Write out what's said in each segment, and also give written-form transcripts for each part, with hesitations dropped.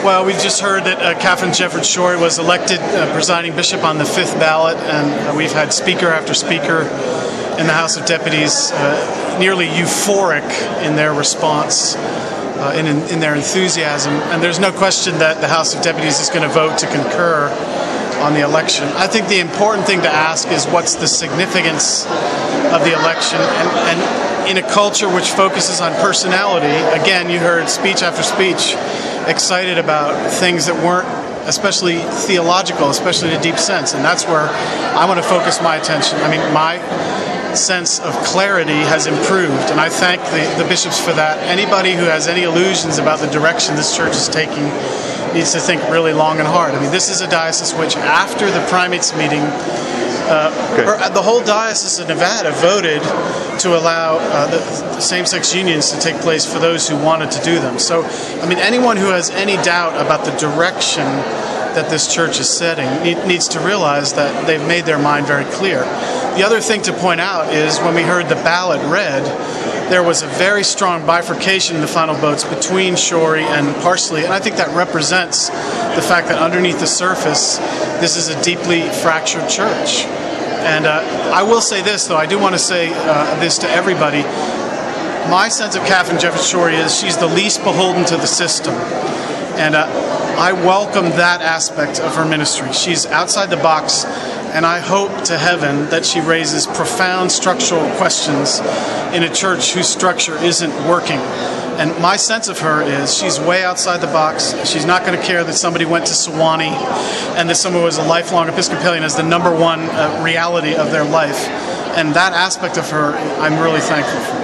Well, we've just heard that Catherine Bishop Schori was elected presiding bishop on the 5th ballot, and we've had speaker after speaker in the House of Deputies nearly euphoric in their response, in their enthusiasm. And there's no question that the House of Deputies is going to vote to concur on the election. I think the important thing to ask is what's the significance of the election, and in a culture which focuses on personality, again, you heard speech after speech excited about things that weren't especially theological, especially in a deep sense, and that's where I want to focus my attention. I mean, my sense of clarity has improved, and I thank the bishops for that. Anybody who has any illusions about the direction this church is taking needs to think really long and hard. I mean, this is a diocese which, after the primates meeting, the whole diocese of Nevada voted to allow the same-sex unions to take place for those who wanted to do them. So, I mean, anyone who has any doubt about the direction that this church is setting needs to realize that they've made their mind very clear. The other thing to point out is when we heard the ballot read, there was a very strong bifurcation in the final votes between Schori and Parsley, and I think that represents the fact that underneath the surface, this is a deeply fractured church. And I will say this, though, I do want to say this to everybody. My sense of Catherine Bishop Schori is she's the least beholden to the system. And I welcome that aspect of her ministry. She's outside the box, and I hope to heaven that she raises profound structural questions in a church whose structure isn't working. And my sense of her is she's way outside the box. She's not going to care that somebody went to Sewanee and that someone was a lifelong Episcopalian as the number one reality of their life. And that aspect of her, I'm really thankful for.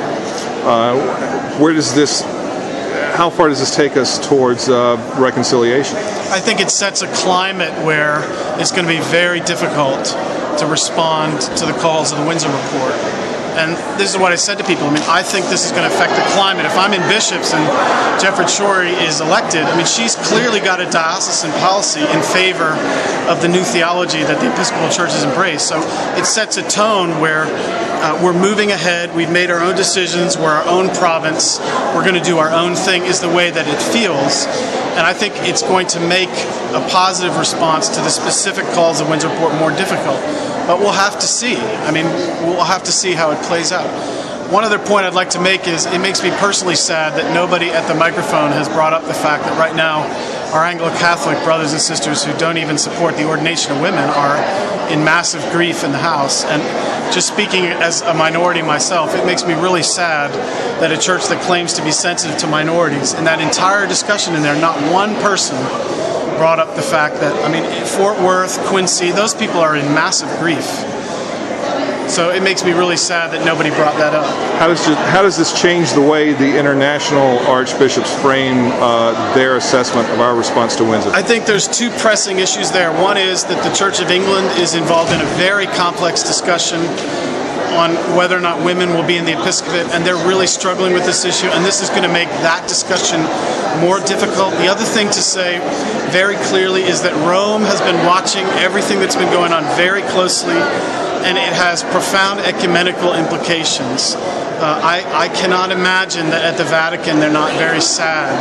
How far does this take us towards reconciliation? I think it sets a climate where it's going to be very difficult to respond to the calls of the Windsor Report. And this is what I said to people. I mean, I think this is going to affect the climate. If I'm in bishops and Bishop Schori is elected, I mean, she's clearly got a diocesan policy in favor of the new theology that the Episcopal Church has embraced. So it sets a tone where we're moving ahead. We've made our own decisions. We're our own province. We're going to do our own thing is the way that it feels. And I think it's going to make a positive response to the specific calls of Windsor Report more difficult. But we'll have to see. I mean, we'll have to see how it plays out. One other point I'd like to make is it makes me personally sad that nobody at the microphone has brought up the fact that right now our Anglo-Catholic brothers and sisters who don't even support the ordination of women are in massive grief in the House. And just speaking as a minority myself, it makes me really sad that a church that claims to be sensitive to minorities, in that entire discussion in there, not one person brought up the fact that, I mean, Fort Worth, Quincy, those people are in massive grief. So it makes me really sad that nobody brought that up. How does this change the way the international archbishops frame their assessment of our response to Windsor? I think there's two pressing issues there. One is that the Church of England is involved in a very complex discussion on whether or not women will be in the episcopate, and they're really struggling with this issue, and this is going to make that discussion more difficult. The other thing to say very clearly is that Rome has been watching everything that's been going on very closely, and it has profound ecumenical implications. I cannot imagine that at the Vatican they're not very sad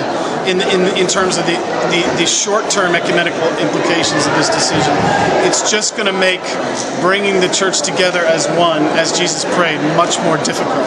in terms of the short-term ecumenical implications of this decision. It's just going to make bringing the church together as one, as Jesus prayed, much more difficult.